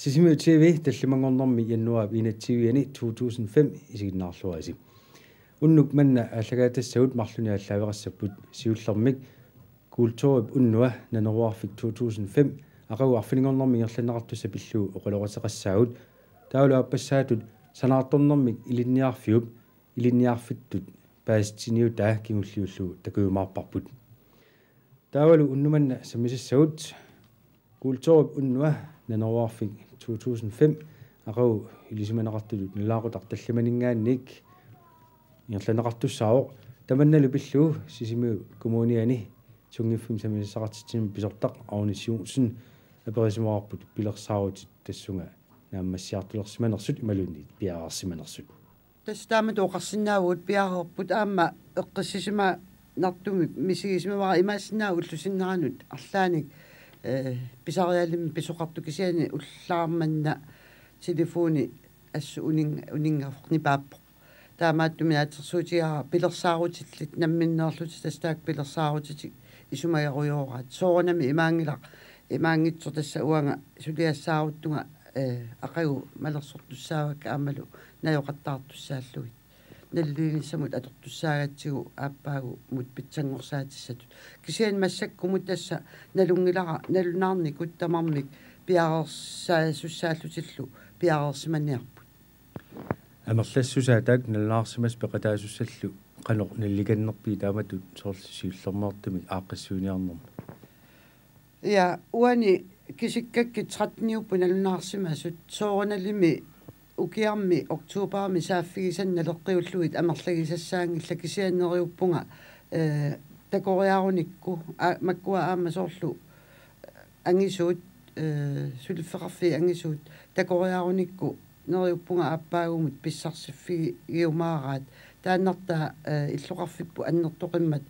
Sisimi TV tallimangornermi januar inatsiviani 2005 isiginnaarluasi. Unnuk manna allagaatassagут marluni allaaveqassaput siullermik kulturip unnua naneruarfik 2005 aqagu arfiningornermi ngerlanneqartussa pilluu oqoloqateqassaagut taulu appassaatut sanaartornermik ilinniarfittut paastiniu taa kingulliullu takuumaarparput taavalu unnumanna samisassagut kulturip unnua naneruarfik 2005 aqagu ilisimanaqartulut nilaaqutaq ngerlanneqartussaaoq tamannalu pilluu sisimiu kommuniani sungiffim samisaqartitsin pisortaq aunisiuusin aperisimaarput pilersaarutit tassunga naammassiartulersimanersut imalunni piaarsimanersut тастаамат оқарсиннаавут пиаарерпут аама эққиссисима нартуми мисигисимавара имаассинаа уллусиннеранут арлааник писариалими писоқарту кисиани уллаарманна телефони ассу унингафорни пааппо таамааттуми атерсуутиара пилерсаарутиллит намминнеерлути тастаак пилерсаарутити исумаяруйоораат соорнами имаангитсор тасса уанга сулиассааруттунга ақагу малерсортуссаавакка аамалу наёқаттаартуссааллугит наллиинissамут атортуссаагатсигу ааппаагу мут питсангорсаатиссатут кисиан массаккумут тасса налунгилара налунаарни куттамармик пиаарсаасуссааллутиллу пиаарсиманиарпут амерлассусаатаак налнаарсимас пеқатаасуссаллу канеқ наллиганнерпи тааматут соорлсиуллермаартумик ааққиссууниарнерма я уани кисиккакки 13-ниуппу налунаарсимасут соорналими укиарми октообарми сааффигисанналеққиуллуит амерлагисассаангилла кисианнериуппунга такориаруникку маккуа аама соорлу ангисуут сулиффеқарфи ангисуут такориаруникку нериуппунга ааппаагумут писсарсиффиги иумаараат тааннарта иллоқарфиппу аннертоқиммат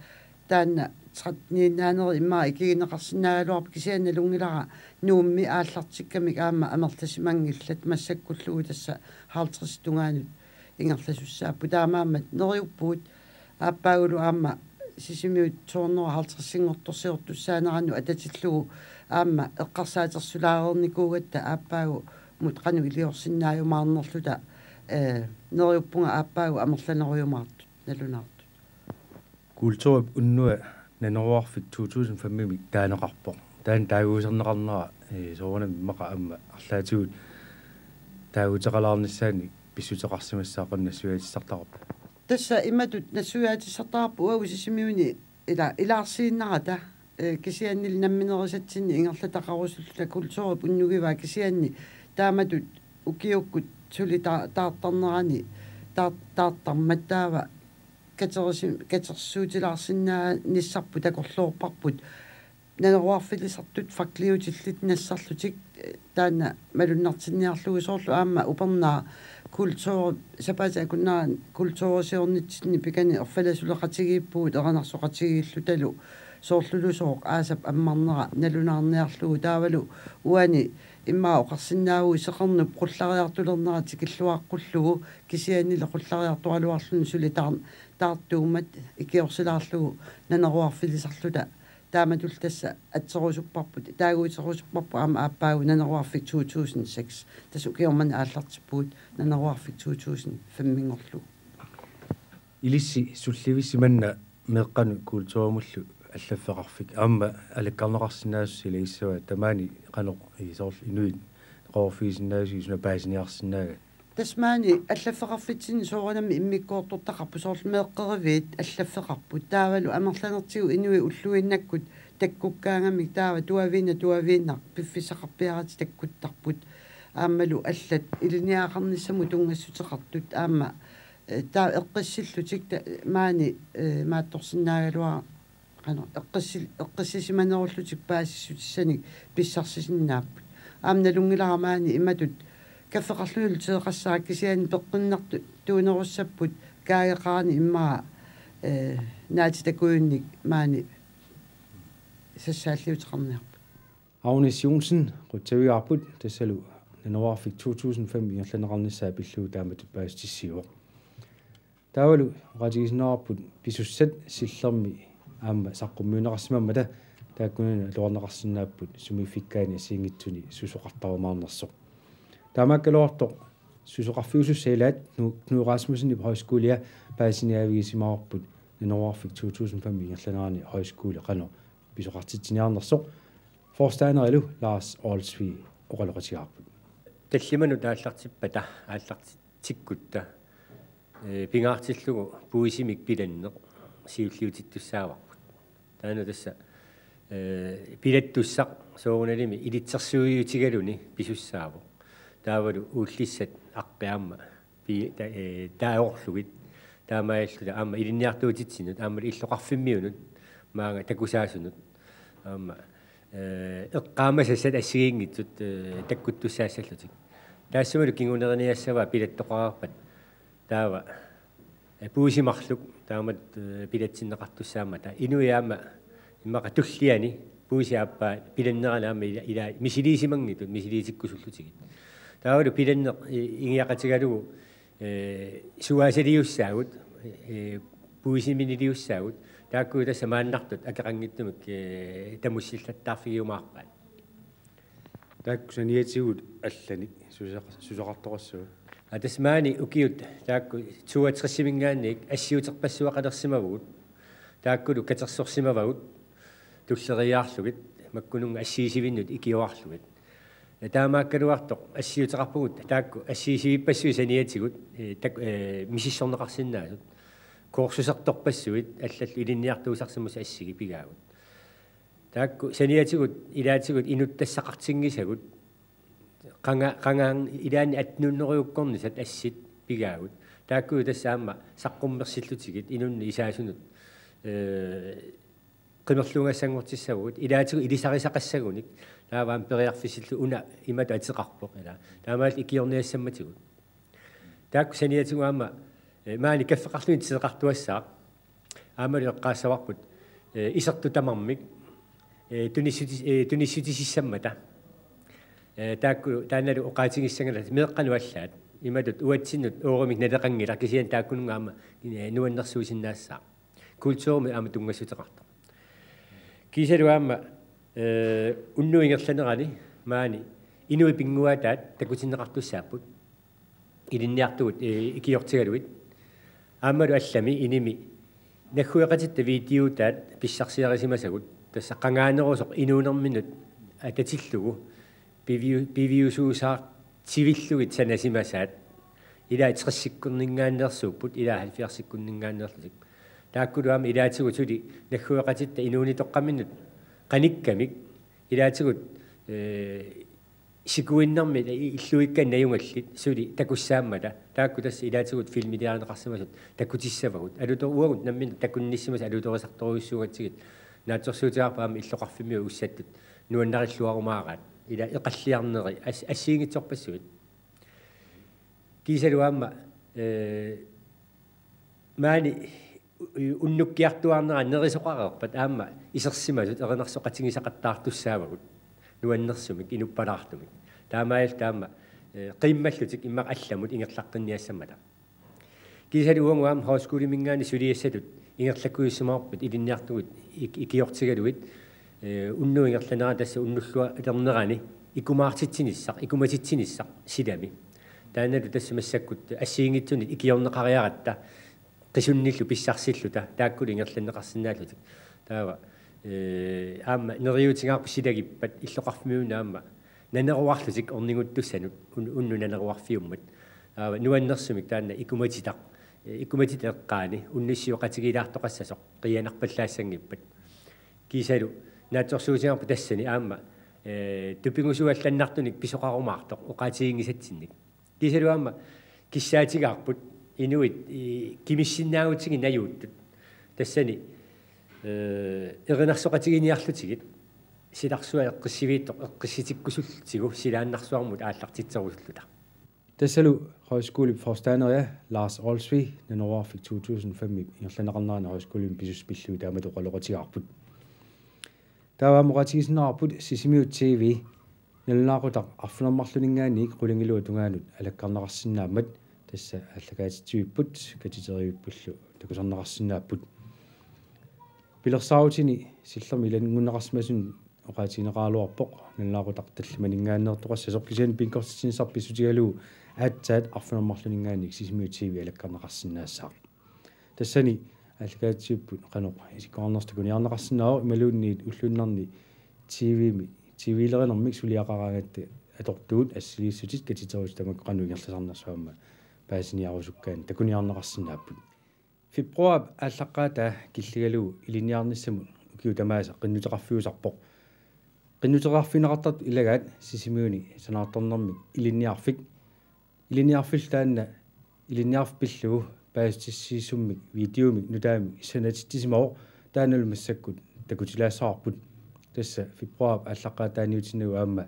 таанна 13-наанери иммаа икигинеқарсинаагалуарпа кисианналунгилара нуумми ааллартиккамик аама амерласимангиллат массаккуллугу тасса хаалтрис тунгаанут ингерласуссааппу таамаамат нериуппуут ааппаагулу аама сисимиут тоорнера хаалтрissingortorsiortussaanarannu ататиллугу аама эққарсаатерсулаарерникуугатта ааппаагу мутқану илиорсиннааюмаарнерлута нериуппунга ааппаагу амерланеруйумаартут налунаартут kulturip unnua naneruarfik 2005 taanеқарпо таан таагуусернеқарнера соорна мақа амма арлаатигут таагутеқалаарниссаани писсутеқарсимассааққаннассуатиссартарпа тасса иматут нассуаатиссартарпу уагусисимиуни илаарсииннарата кисианнил намминерисатсинни ингерлатақарусулла культурip уннугива кисианни тааматут укиуккут сули таартарнерани таартарматтаава катерсуутилаарсиннаа ниссарпу такорлуорпарпут нанеруарфилисартут факлиутиллит нассарлутик таана малуннартинниарлугу соорлу аама упернаа культур сапата куннаа культурсиорнитсинни пикани орфаласулеқатигииппуут эранарсоқатигииллуталу соорлулусооқ аасап аммарнера налунаарниарлугу таавалу уани иммаа оқарсинааву исеқарнуп қуллариартулернерати киллуааққуллугу кисианниле қуллариартуалуарлун сулитаар таартуумат икиорсилаарлугу нанеруарфилисарлута тааматул тасса атсерусуппарпут таагуитерусуппарпу аама ааппаагу нанеруарфик 2006 тасу киорман ааллартиппуут нанеруарфик 2005 илисси сулливиссиманна меэққану культурамуллу аллаффеқарфик аама алаккарнеқарсинаассила иссуа тамаани қанеқ исоорл инуит қорфисиннаасги суна паасиниарсинаага тасмаани аллаффеқарфитсини соорнами иммиккоортортақарпу соорлу меэққеривиит аллаффеқарпут таавалу амерланертигу инуи уллуиннаккут таккуккаангамик таава туавииннар пиффисақарпиарати таккуттарпут аамалу аллат илиниаақарниссаму тунгассутеқартут аама таа эққиссиллутик маани маатторсинаагалуара qano eqqissisimanerullutik paasissutissani pissarsisinnaapпут аамналунгиларamaani иматут каффеқарлуул теэқассаа кисиани пеққиннарту туунеруссаппут каагеқарани иммаа наатитакуунник маани сассааллиутеқарниарпут Agnes Jonsen qutsaviarput tassalu naneruarfik 2005 inerlaneqarnissaa pilluu taamatut paastissiuo taavalu qatigisinnerarput pisussat sillermi аама саққуммиунеқарсимаммата тааккунина луарнеқарсиннааппут сумификкаани сиингитсуни сусоқартарумаарнерсо таамааккалуарто сусоқарфиусуссаилаат Knud Rasmussen i højskole паасиниавигисимаарпут нинораарфик 2005 ингерланерани højskole qano писоқартитсиниарнерсо forstanerилу Lars Olsvig оқалоқатигарпут таллиману тааллартиппата ааллартиккутта пингаартиллугу пуисимик пиланнеқ сиуллиутиттуссааварпут таана тасса пилаттуссақ соорналими илитсерсуиутигалуни писуссаавоқ таавалу ууллиссат аққиамма тааорлугит таамааллута аама илинниартуутитсинут аама иллоқарфиммиунут маага такусаасунут аама эққаамасассат ассигиингитсут таккуттуссаассаллутик таассамалу кингунериниассава пилаттоқарарпат таава пуусимарлук таамат пилатсиннеқартуссаамата инуяама иммақа туллиани пуусиаппаа пиланнеранаама ила мисилисимангитут мисилисиккусуллутигит таавалу пиланне ингиақатигалугу суаасалиуссаагут пуисиминилиуссаагут тааккуу тасса мааннартут акеқангиттумик тамуссиллаттаарфигиумаарпаат тааккусаниатигут аллани сусоқарторассуа атасмаани укиут таакку туатрессимингаанник ассиутерпассуақалерсимавгут тааккулу катерсорсимавагут туллериаарлугит маккунунга ассиисивиннут икиуарлугит таамааккалуартоқ ассиутерарпугут таакку ассиисивиппассуи саниатигут так мисиссорнеқарсинаасут коорсусерторпассуит аллаллу илинниартуусарсимус ассиги пигаагут таакку саниатигут илаатигут инуттассақартингисагут qangaan ilaani atnunneruukkornisat assit pigaagut taakku tassaamma saqqummersillutigit inunni isaasunut qimerluungassangortissagut ilaatigu ilisarisaqassagunik taavaan periarfisillu una imatu atiqarpoq ila taamaal ikiorniassammatigut taakku saniatigu aamma maani kaffeqarluin tiseqartuassaa aamalu eqqaassawarput isertu tamarmik tunissutisissammata таакку тааналу оқаатигиссангалат меэққануаллаат иматут уатсиннут оорумик налеқангила кисиан тааккунунгаама нуаннерсуусиннаассаа культуурми аама тунгассутеқарта кисалуаама уннуингерланерани маани инуи пингуатаат такутиннеқартуссааппут илинниартугут икиортигалуит аамалу аллами иними нахуеқатитта видеотаат писсарсиарисимасагут тасса қангаанерусоқ инуунерминут ататиллугу пивиусуусаа тивиллугит санасимасаат ила 30-сиккуннингааннерсууппут ила 70-сиккуннингааннерлутик тааккулуама илаатигу сули наххуеқатитта инуунитоққаминнут qanikkamik илаатигут сикуиннэрми иллуиккан наюнгаллит сули такуссааммата таакку тасса илаатигут филмилиарнеқарсимасут такутиссавагут алутор уагут наммин такунниссимас алуторисарторуиссугатсигит наатсорсуутиарпаама иллоқарфимиу уссаттут нуаннариллуарумаараат ila iqalliarneri assiingitsorpassuit kiisaluaamma maani unnukkiartuarnera nerisoqareerpat aamma isersimasut erinarsoqatigisaqattaartussaavagut nuannersumik inuppalaartumik taamaayal taamma qiimmallutik immaq allamut ingerlaqqinniassammata kiisaluunguam højskolemingaani suliassatut ingerlakkuissumaarput ilinniartugut ikiortigaluit уннуингерланера тасса уннуллуа илернерани икумаартитсинissaq икуматитсинissaq силами тааналу тасса массаккут ассиингитсуни икиорнеқариаратта qisunnillu pissarsilluta taakkuli ingerlanneqarsinnaallutик таава аама нериутингарпу силагиппат иллоқарфимиунаама нанеруарлутик орнингуттуссанут унну нанеруарфиуммат аава нуаннерсумик таанна икуматитеққаани унниссиоқатигилаартоқассасоқ қиянарпаллаассангиппат кисалу наатсорсуусиарпу тассани аама тупингусуалланнартуник писоқарумаартоқ оқаатигингисатсинник кисалуаама киссаатигаарпут инуит кимиссиннаагутсиги наюуттут тассани эринарсоқатигиниарлутигит силарсуа эққиссивииттоқ эққисситиккусултигу силааннарсуармут ааллартитсерусуллута тассалу højskole forstander Lars Olsvig нанораарфик 2005 ингерланеқарнаана højskole писуспиллуи тааматоқалоқатигарпут тааваамоқатигисинаарпут сисимиут TV налнаақутақ арфунермарлунингаанник қулангилуа тунгаанут алаккарнеқарсинаамат тасса аллагаатитсуиппут катитериуппуллу такусарнеқарсинааппут пилерсаутини силлерми илангуннеқарсимасун oqaatineqaaluarpoq nallaqutaqtallimaningaannertoqassa soqqisian pinkortisinsarpi sutigaluu aatsaat arfunermarluningaannik sisimiu TV alakkarnaqarsinnaassaaq tassani аллакаатсиуппут каноқ исикорнерстукуниарнеқарсинааваа ималуунниит уллуиннарни TV-леринермик сулиақараагатта атортуут ассилииссутит катитерус тамак кану ингерласарнерсуамма паасиниарусуккаан такуниарнеқарсинааппут фибруап ааллаққаата киллигалуу илиниарниссамут укиу тамааса қиннутеқарфиусарпоқ qinnuteqarfinaqartat ilagaat sisimiuni sanaartornermik iliniarfil taanna iliniarfpillugu paastissiisummik videomik nutaamik sanatittisimao taanul massakkut takutilaassaarput tassa februar allaqqaataaniutinagu aamma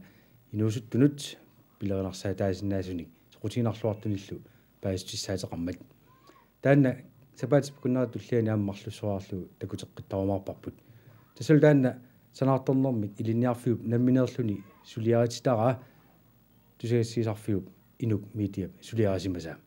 inuusuttunut pilerinarsaataasinnaasunik soqutiinarluartunillu paastissaateqarmat taanna sapaatipkunneratulliani aammarlussuarlu takuteqqittarumaarparput tassal taanna sanaartornermik iliniarfiup nammineerluni suliarititaraa tusagissiisarfiup inuk media suliarasimasaa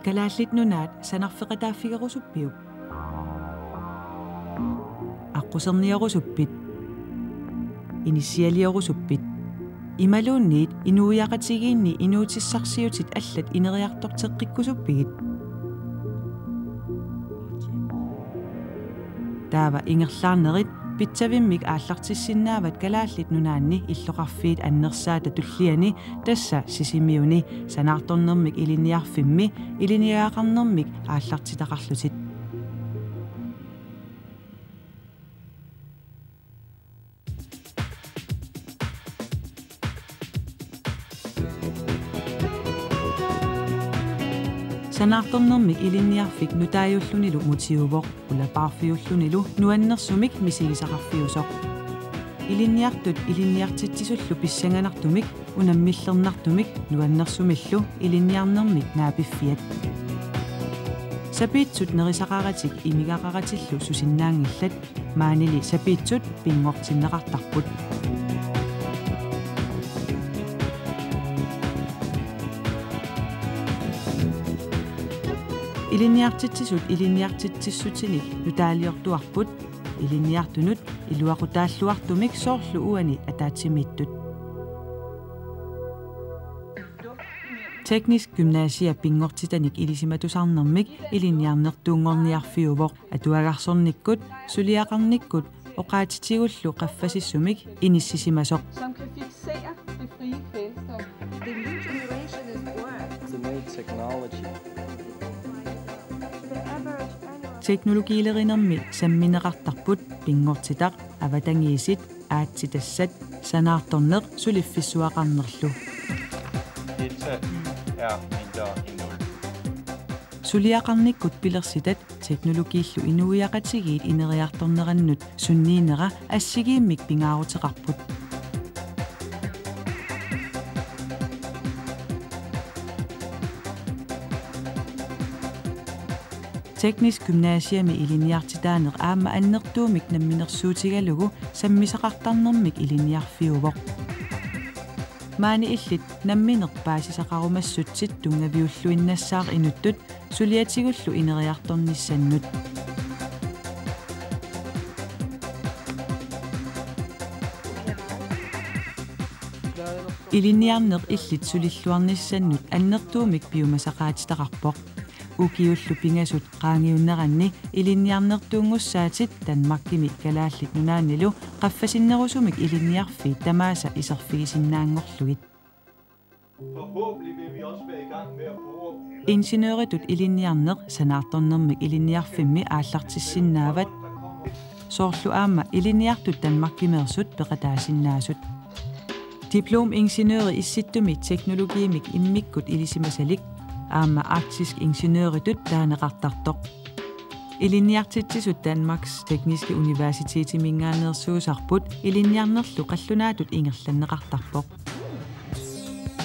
kalaallit nunaat sanarfeqataaffigerusuppiup аққусерниарусуппит иниссиалиорусуппит ималуунниит инуиақатигиинни инуутиссарсиутит аллат инериартортеққиккусуппигит таава ингерлаарнерит питсавиммик ааллартиссиннаават калааллит нунаанни иллоқарфиит аннерсаата туллиани тасса сисимиуни санаарторнермик илиниарфимми илиниаақарнермик ааллартитақарлутит санаарторнермик илинниарфик нутааюллунилу мутиувоқ улапаарфиуллунилу нуаннерсумик мисигисақарфиусоқ илинниартут илинниартитсисуллу писсанганартумик унаммиллернартумик нуаннерсумиллу илинниарнермик наапиффиат сапиитсут нерисақаратик имигақаратиллу сусиннаангиллат маанили сапиитсут пингортиннеқартарпут илинниартитсисут илинниартитсиссутиник нутаалиортуарпут илинниартунут илуақутааллуартумик соорлу уани атаатсимииттут teknisk gymnasia pingortitanik ilisиматусарнэрмик илинниарнертуунгорниарфиувоқ атуагарсорниккут сулиақарниккут оқаатитигуллу qaffasissumik inissisimаsoq som kan fiksere det frie kvælstof. The new generation is born. The new technology. teknologiilerinermi sammineqartarput pingortitaq avatangiisit aatsitassat sanaartorneq suliffissuaqarnerlu Delta er mindre end 0. suliaqarnikkut pilersitat teknologiillu inuiaqatigiit ineriartornerannut sunniinera assigiimmik pingaaruteqarput teknisk gymnasiami iliniartitaaneq aamma annertuumik namminersuutigalugu sammisaqartarnermik iliniarfiuvoq maani illit nammineq paasisaqarumassutsit tungaviulluinnassaaq inuttut suliatigullu ineriartornissannut iliniarneq illit sulilluarnissannut annertuumik piumasaqaatitaqarpoq ukiullu pingasut qaangiunneranni ilinniarnertuungussaatit Danmarkimi kalaallit nunaannilu qaffasinnerusumik ilinniarfi tamaasa iserfigisinnaangorlugit Forhåbentlig vil vi også være i gang med at bruge ingeniøritut ilinniarneq sanaartornermik ilinniarfimmi aallartissinaavat soorlu aamma ilinniartut Danmarkimeersut peqataasinnaasut diplom ingeniøri issittumit teknologiimik immikkut ilisimasalik aamma arktisk ingeniøritut taaneqartartoq ilinniartitsisut Danmarks Tekniske Universiteti mingaannersuusarput ilinniarnerlu qallunaatut ingerlanneqartarpoq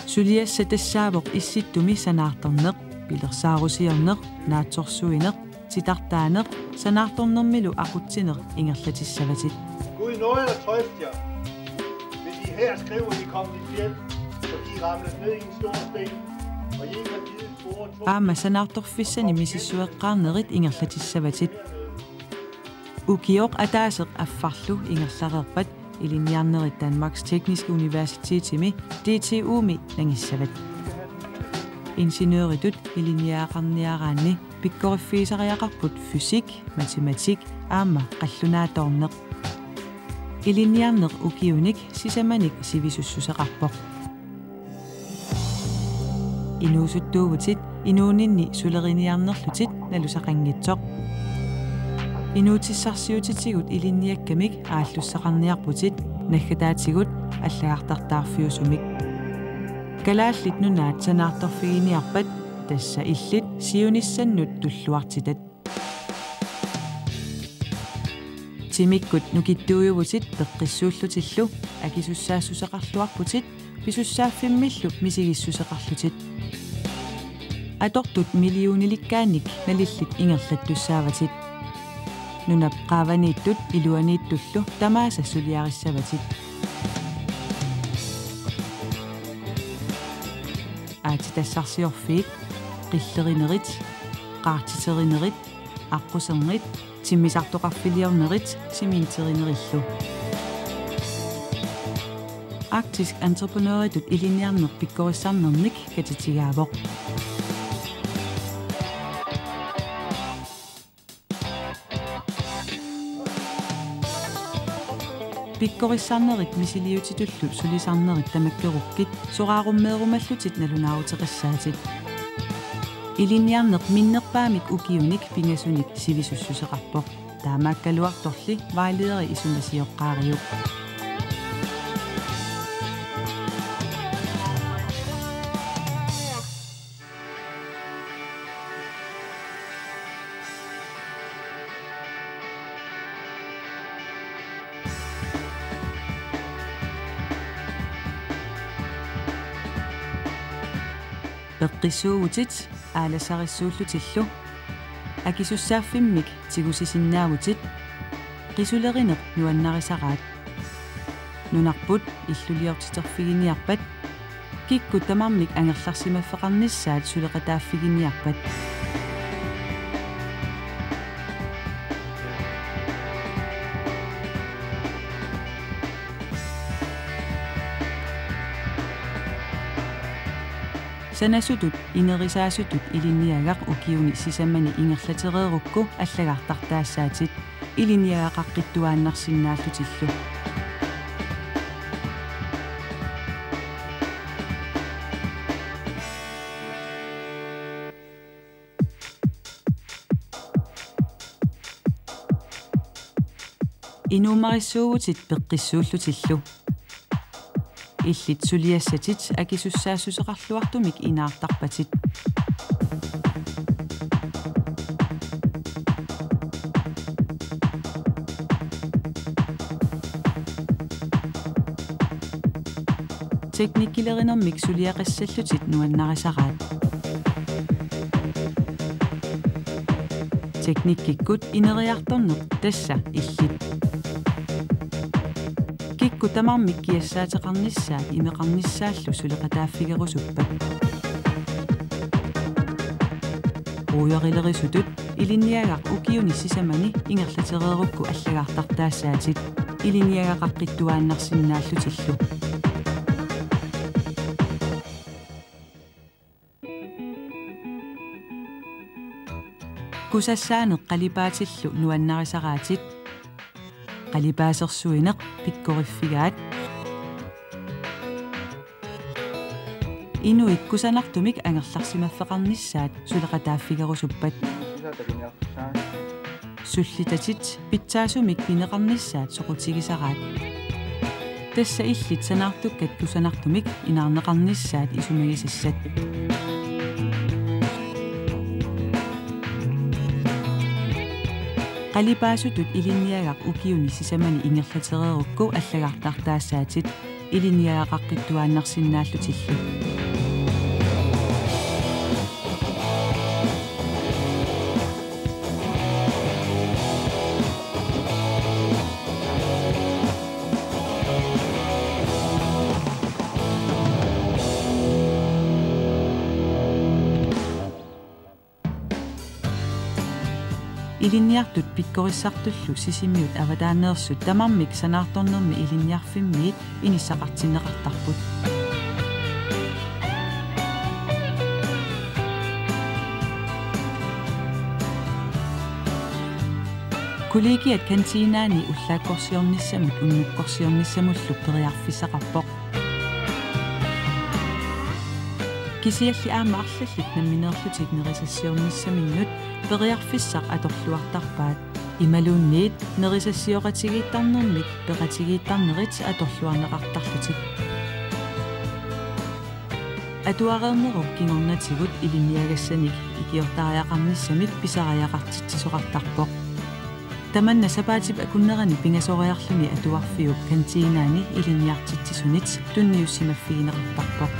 suliassa tassaavoq issittumi sanaartorneq pilersaarusiorneq naatsorsuineq titartaaneq sanaartornermilu aqutsineq ingerlatissavatit noget at trøste jer. Hvis I her skriver, I kom til fjeld, så I ramlet ned i en stor sten, og I ikke har givet spor to... Aama sanartorfissani misissueqqaarnerit ingerlatissavatit. Ukiok ataaseq affarlu ingerlareerpat ilinniarnerit Danmarks Tekniske Universitetimi DTUmi langissavat. Ingeniøritut ilinniaqarniaraanni pikkorifiisariaqarput fysik, matematik aama qallunaatoorneq. Ilinniarneq ukiunik sisamanik sivisussuseqarpoq. Inuusuttuuvutit inuuninni suleriniarnerlutit nalusaqanngitsoq. Inuutissarsiutitigut ilinniakkamik aallussaqarniarputit naggataatigut аллагартартаарфиусумик калааллит нунаат санаарторфигиниарпат тасса иллит сиунissannут туллуартитат тимиккут нукиттуйувутит пеққиссууллутиллу акисуссаассусеқарлуарпутит писуссааффиммиллу мисигиссусеқарлутит атортут миллиониликкааник налиллит ингерлаттуссааватит нунап qaavaniittut iluaniittullu tamaasa suliarissavatit аатитассарсиорфиит qillerinerit qaartiterinеrit аққусернит тиммисартоқарфилиорнерит симинтеринериллу Arktisk entreprenøritut ilinniarneq pikkorissarnernik katitigaavoq pikkorissarnerit misiliutitullu sulisarnerit tamakkerukkit soraarummeerumаллутит налунаарутеқассааtit ilinniarneq minnerpaamik ukiunik pingasunik sivisussuseqarpoq taamaakkaluartorli vejlederi isunasiorqaariuq пеққиссуугутит ааласарissууллутиллу акисуссааффиммик тигусисиннаавутит қисулеринеқ нуаннарисараат нунарпут иллулиортитерфигиниарпат кикку тамармик ангерларсимаффеқарниссаат сулеқатааффигиниарпат санасутут инерисаасутут илинниагақ укиуни сисаммани ингерлатереерукку аллагартартаассаатит илинниагақаққиттуааннарсиннааллутиллу инуумариссуугутит пеққиссууллутиллу иллит сулиассатит акисуссаассусеқарлуартумик инаартарпатит teknikkilerinnermik suliaqassallutит нуаннарисараат teknikkikкут инериарторнеқ тасса иллит кикку тамармик киассаатеқарниссаат имеқарниссааллу сулеқатааффигерусуппат уйорилерисутут илинниагақ укиуни сисамани ингерлатереерукку аллагаартартаассаатит илинниагақаққиттуааннарсиннааллутиллу кусассаанеқ қалипаатиллу нуаннарисараатит qalipaasersuineq pikkoriffigaat inuit kusanartumik angerlarsimaffeqarnissaat suleqataaffigerusuppat sullitatit pitsaasumik pineqarnissaat soqutigisaraat tassa illit sanaartukkat kusanartumik inaarneqarnissaat isumagisassat qalipaassutut ilinniagaq ukiuni sisamani ingerlatereerukku allagartartaassaatit ilinniagaqaqqittuaannarsinnaallutillu илинниартут пиккорissartullu сисимиут аватааneersut тамармик санаарторнерми илинниарфиммиит иниссақартинеқартарпут kollegiat kantinaani ullaakkorsiornissamut unnukkorsiornissamullu periarfisaqarpoq kisialli aama arlallik nammineerlutik nerisassioornissaminnut periarfissaq atorluartarpaat imaluunniit nerisassioratigiittarnermik peratigiittarnerit atorluarneqartarlutik atuareernerup kingornatigut ilinniagassanik ikiortariaqarnissamik pisariaqartitsisoqartarpoq tamanna sapaatip akunnerani pingasoriarluni atuarfiup kantinaani ilinniartitsisunit tunniussimaffigineqartarpoq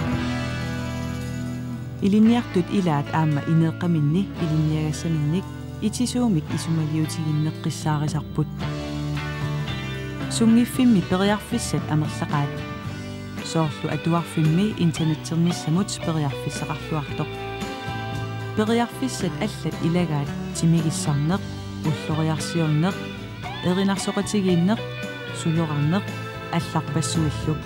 ilinniartut ilaat aamma ineeqaminni ilinniagassaminnik itisuumik isumaliutiginneqqissaarisarput sungiffimmi periarfissat amerlaqaat soorlu atuarfimmi internetternissamut periarfissaqarluartoq periarfissat allat ilagaat timigissarneq ulloriarsiorneq erinarsoqatigiinneq suluqarneq алларпассуиллук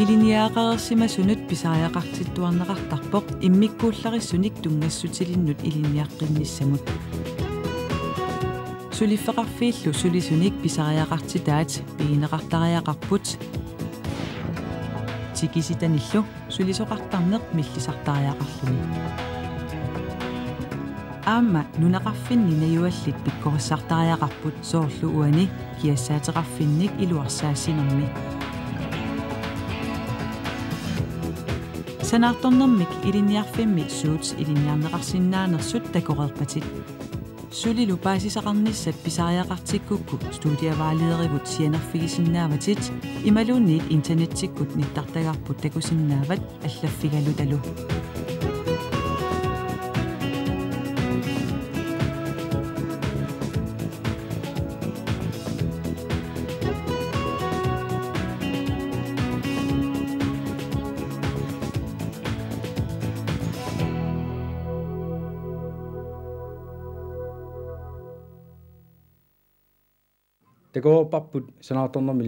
илиниаақарерсимасунут писариақартиттуарнеқартарпоқ иммиккуулларissуник тунгассутилиннут илиниаққинниссамут сулиффеқарфииллу сулисуник писариақартитаат пигинеқартариақарпут тикиситаниллу сулисоқартарнеқ миллисартариақарлуни аама нунақарфинни наюаллит пиккориссартариақарпут соорлу уани киассаатеқарфинник илуарсаассинерми санаарторнэрмик илинниарфимми суутс илинниарнеқарсиннаанерсут такорерпатит сулилу паасисақарниссат писариақартиккукку студиаваалиеригут сианерфигисиннааватит ималуунниит интернеттиккут ниттартагарпут такусиннаават аллаффигалу талу такоорпарпут санаарторнерми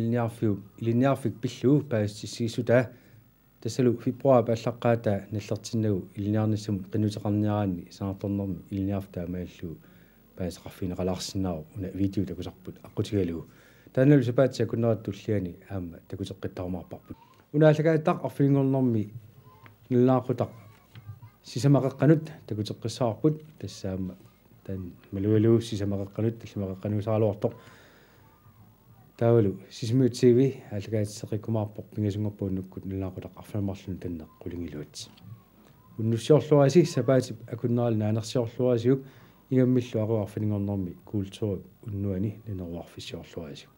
илинниарфик пиллуу паассиссигисута тассалу фибруар пааллаққаата наллертиннагу илинниарниссамут qinutеқарниараанни санаарторнерми илинниарфтаа мааллуу паасеқарфинеқалаарсинаару уна видео такусарпут аққутигалугу тааналу сапаатсаа куннератуллиани аама такутеққиттарумаарпарпут унааллагааттақ арфингорнэрми ниллаақутақ сисамақеққанут такутеққиссаарпут тассаама таан малуалуу сисамақеққанут таллимақеққанусаалуартоқ таавалу сисмиутсиви алгаатсеқиккумаарпоқ пингасунгорпууннуккут ниллаақутақ арфамарлун таннеқ қулингилуат уннуссиорлуаси сапаатип акуннаална анерсиорлуасиук игаммиллу аруарфинингорнэрми культур уннуани нинеруарфиссиорлуасиу